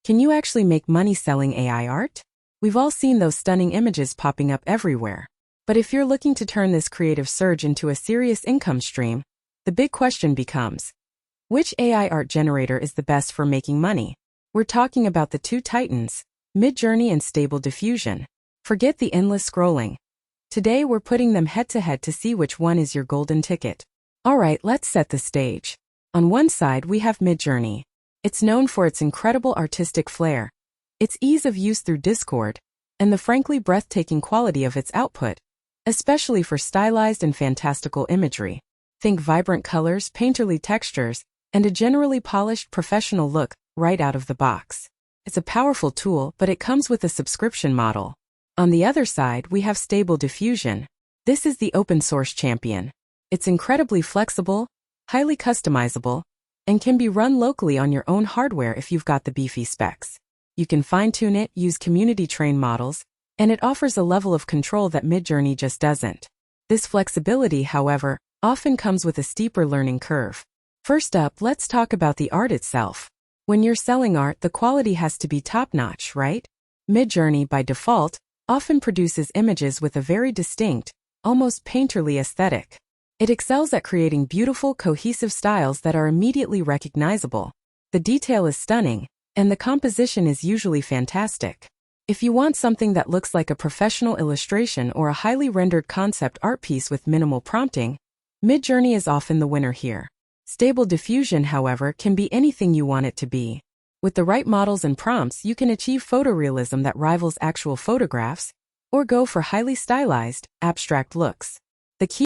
Can you actually make money selling AI art? We've all seen those stunning images popping up everywhere. But if you're looking to turn this creative surge into a serious income stream, the big question becomes, which AI art generator is the best for making money? We're talking about the two titans, Midjourney and Stable Diffusion. Forget the endless scrolling. Today we're putting them head-to-head to see which one is your golden ticket. Alright, let's set the stage. On one side we have Midjourney. It's known for its incredible artistic flair, its ease of use through Discord, and the frankly breathtaking quality of its output, especially for stylized and fantastical imagery. Think vibrant colors, painterly textures, and a generally polished professional look right out of the box. It's a powerful tool, but it comes with a subscription model. On the other side, we have Stable Diffusion. This is the open-source champion. It's incredibly flexible, highly customizable, and can be run locally on your own hardware if you've got the beefy specs. You can fine-tune it, use community-trained models, and it offers a level of control that Midjourney just doesn't. This flexibility, however, often comes with a steeper learning curve. First up, let's talk about the art itself. When you're selling art, the quality has to be top-notch, right? Midjourney, by default, often produces images with a very distinct, almost painterly aesthetic. It excels at creating beautiful, cohesive styles that are immediately recognizable. The detail is stunning, and the composition is usually fantastic. If you want something that looks like a professional illustration or a highly rendered concept art piece with minimal prompting, Midjourney is often the winner here. Stable Diffusion, however, can be anything you want it to be. With the right models and prompts, you can achieve photorealism that rivals actual photographs, or go for highly stylized, abstract looks. The key